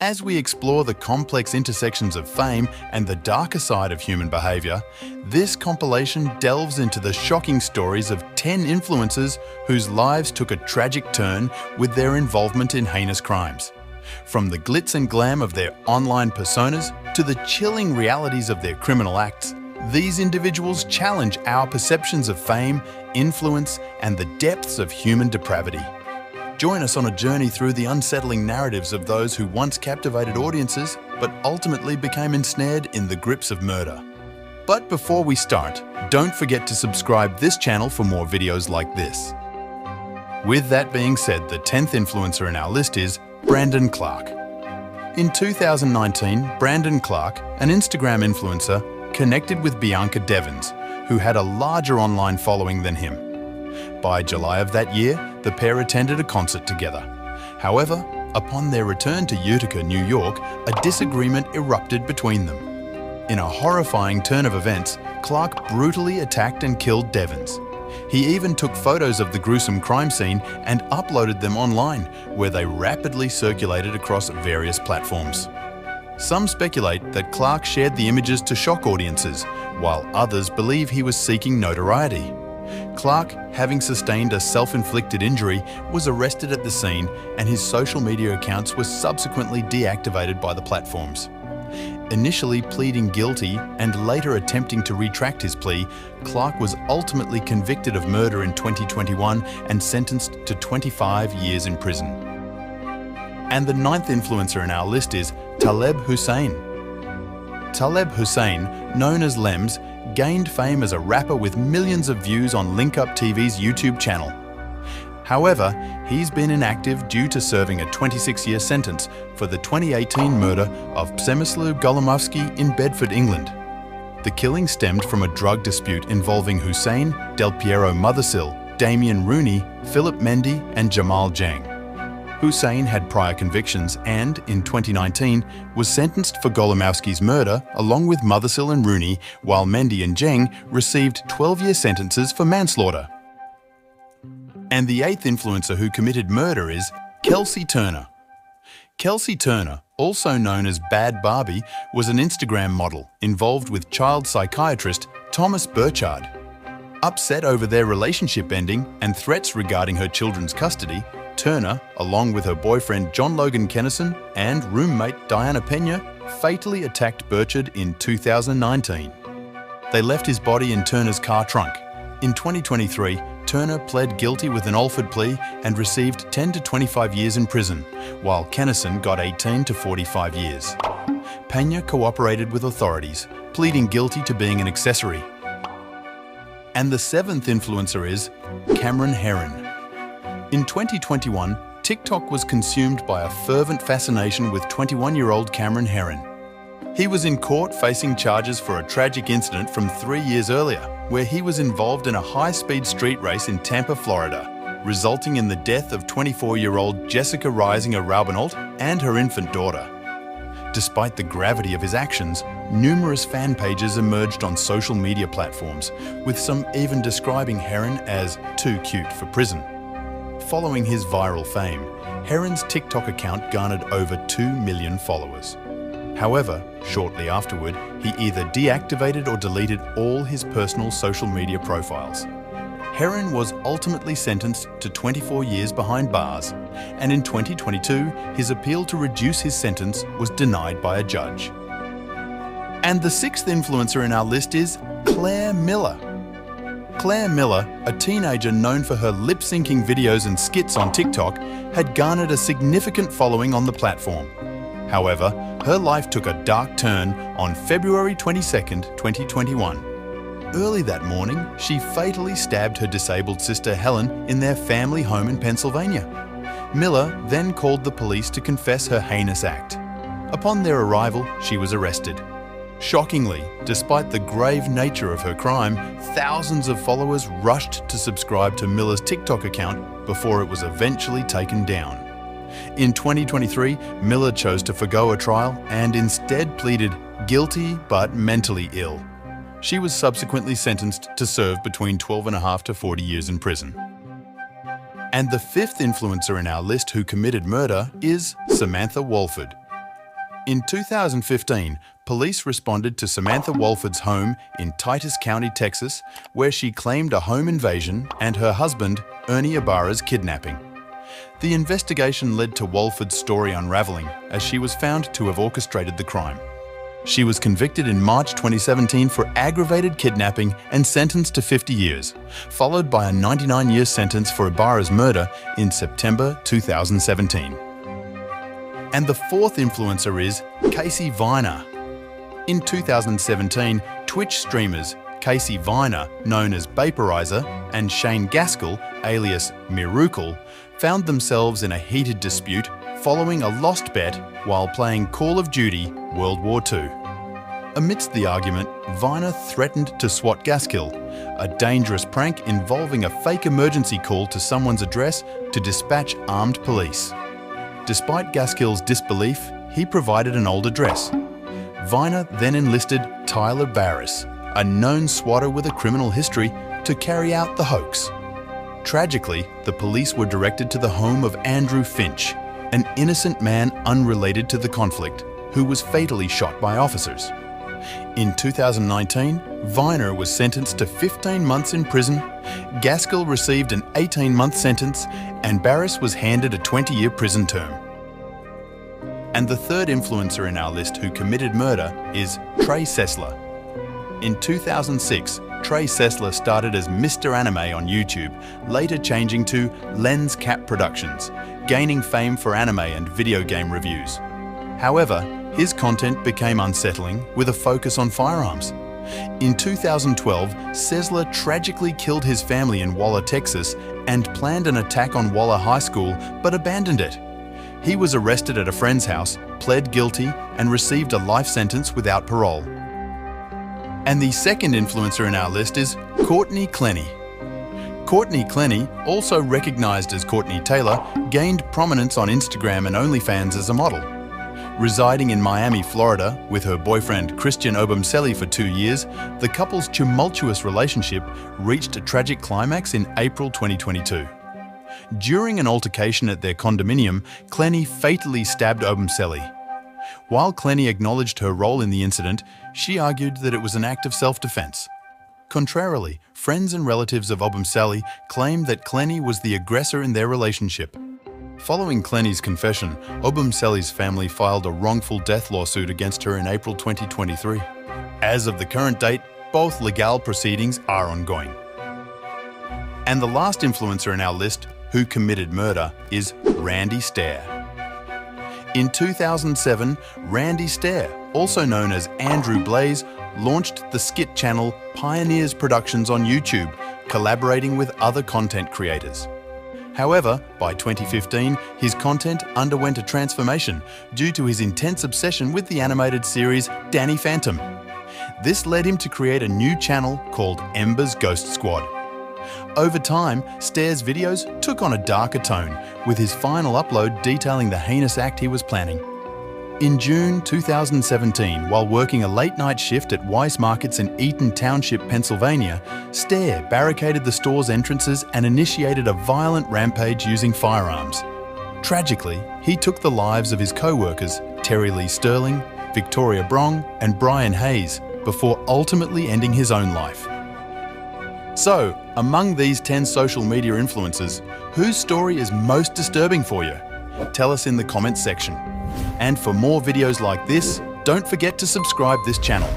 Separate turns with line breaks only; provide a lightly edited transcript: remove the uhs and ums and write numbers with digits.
As we explore the complex intersections of fame and the darker side of human behaviour, this compilation delves into the shocking stories of 10 influencers whose lives took a tragic turn with their involvement in heinous crimes. From the glitz and glam of their online personas to the chilling realities of their criminal acts, these individuals challenge our perceptions of fame, influence, and the depths of human depravity. Join us on a journey through the unsettling narratives of those who once captivated audiences, but ultimately became ensnared in the grips of murder. But before we start, don't forget to subscribe this channel for more videos like this. With that being said, the 10th influencer in our list is Brandon Clark. In 2019, Brandon Clark, an Instagram influencer, connected with Bianca Devins, who had a larger online following than him. By July of that year, the pair attended a concert together. However, upon their return to Utica, New York, a disagreement erupted between them. In a horrifying turn of events, Clark brutally attacked and killed Devins. He even took photos of the gruesome crime scene and uploaded them online, where they rapidly circulated across various platforms. Some speculate that Clark shared the images to shock audiences, while others believe he was seeking notoriety. Clark, having sustained a self-inflicted injury, was arrested at the scene, and his social media accounts were subsequently deactivated by the platforms. Initially pleading guilty and later attempting to retract his plea, Clark was ultimately convicted of murder in 2021 and sentenced to 25 years in prison. And the 9th influencer in our list is Taleb Hussein. Taleb Hussein, known as Lemz, gained fame as a rapper with millions of views on Link Up TV's YouTube channel. However, he's been inactive due to serving a 26-year sentence for the 2018 murder of Przemysław Gołomowski in Bedford, England. The killing stemmed from a drug dispute involving Hussain, Del Piero Mothersill, Damian Rooney, Philip Mendy, and Jamal Jang. Hussain had prior convictions and, in 2019, was sentenced for Gołomowski's murder along with Mothersill and Rooney, while Mendy and Jang received 12-year sentences for manslaughter. And the 8th influencer who committed murder is Kelsey Turner. Kelsey Turner, also known as Bad Barbie, was an Instagram model involved with child psychiatrist Thomas Burchard. Upset over their relationship ending and threats regarding her children's custody, Turner, along with her boyfriend John Logan Kennison and roommate Diana Pena, fatally attacked Burchard in 2019. They left his body in Turner's car trunk. In 2023, Turner pled guilty with an Alford plea and received 10 to 25 years in prison, while Kennison got 18 to 45 years. Pena cooperated with authorities, pleading guilty to being an accessory. And the 7th influencer is Cameron Herrin. In 2021, TikTok was consumed by a fervent fascination with 21-year-old Cameron Herrin. He was in court facing charges for a tragic incident from 3 years earlier, where he was involved in a high-speed street race in Tampa, Florida, resulting in the death of 24-year-old Jessica Reisinger Raubenold and her infant daughter. Despite the gravity of his actions, numerous fan pages emerged on social media platforms, with some even describing Herrin as too cute for prison. Following his viral fame, Herrin's TikTok account garnered over 2 million followers. However, shortly afterward, he either deactivated or deleted all his personal social media profiles. Herrin was ultimately sentenced to 24 years behind bars, and in 2022, his appeal to reduce his sentence was denied by a judge. And the 6th influencer in our list is Claire Miller. Claire Miller, a teenager known for her lip-syncing videos and skits on TikTok, had garnered a significant following on the platform. However, her life took a dark turn on February 22, 2021. Early that morning, she fatally stabbed her disabled sister Helen in their family home in Pennsylvania. Miller then called the police to confess her heinous act. Upon their arrival, she was arrested. Shockingly, despite the grave nature of her crime, thousands of followers rushed to subscribe to Miller's TikTok account before it was eventually taken down. In 2023, Miller chose to forgo a trial and instead pleaded guilty but mentally ill. She was subsequently sentenced to serve between 12.5 to 40 years in prison. And the 5th influencer in our list who committed murder is Samantha Wohlford. In 2015, police responded to Samantha Wohlford's home in Titus County, Texas, where she claimed a home invasion and her husband, Ernie Ibarra's kidnapping. The investigation led to Wohlford's story unraveling, as she was found to have orchestrated the crime. She was convicted in March 2017 for aggravated kidnapping and sentenced to 50 years, followed by a 99-year sentence for Ibarra's murder in September 2017. And the fourth influencer is Casey Viner. In 2017, Twitch streamers Casey Viner, known as Baperizer, and Shane Gaskill, alias Miruhcle, found themselves in a heated dispute following a lost bet while playing Call of Duty World War II. Amidst the argument, Viner threatened to swat Gaskill, a dangerous prank involving a fake emergency call to someone's address to dispatch armed police. Despite Gaskill's disbelief, he provided an old address. Viner then enlisted Tyler Barris, a known swatter with a criminal history, to carry out the hoax. Tragically, the police were directed to the home of Andrew Finch, an innocent man unrelated to the conflict, who was fatally shot by officers. In 2019, Viner was sentenced to 15 months in prison, Gaskill received an 18-month sentence, and Barris was handed a 20-year prison term. And the third influencer in our list who committed murder is Trey Sesler. In 2006, Trey Sesler started as Mr. Anime on YouTube, later changing to Lemz Cat Productions, gaining fame for anime and video game reviews. However, his content became unsettling with a focus on firearms. In 2012, Cesler tragically killed his family in Waller, Texas, and planned an attack on Waller High School, but abandoned it. He was arrested at a friend's house, pled guilty, and received a life sentence without parole. And the second influencer in our list is Courtney Clenney. Courtney Clenney, also recognized as Courtney Tailor, gained prominence on Instagram and OnlyFans as a model. Residing in Miami, Florida, with her boyfriend Christian Obumseli for 2 years, the couple's tumultuous relationship reached a tragic climax in April 2022. During an altercation at their condominium, Clenney fatally stabbed Obumseli. While Clenney acknowledged her role in the incident, she argued that it was an act of self-defense. Contrarily, friends and relatives of Obumseli claimed that Clenney was the aggressor in their relationship. Following Clenney's confession, Obumseli's family filed a wrongful death lawsuit against her in April 2023. As of the current date, both legal proceedings are ongoing. And the last influencer in our list who committed murder is Randy Stair. In 2007, Randy Stair, also known as Andrew Blaze, launched the skit channel Pioneers Productions on YouTube, collaborating with other content creators. However, by 2015, his content underwent a transformation due to his intense obsession with the animated series Danny Phantom. This led him to create a new channel called Ember's Ghost Squad. Over time, Stair's videos took on a darker tone, with his final upload detailing the heinous act he was planning. In June 2017, while working a late-night shift at Weiss Markets in Eaton Township, Pennsylvania, Stair barricaded the store's entrances and initiated a violent rampage using firearms. Tragically, he took the lives of his co-workers, Terry Lee Sterling, Victoria Brong, and Brian Hayes, before ultimately ending his own life. So, among these 10 social media influencers, whose story is most disturbing for you? Tell us in the comments section. And for more videos like this, don't forget to subscribe this channel.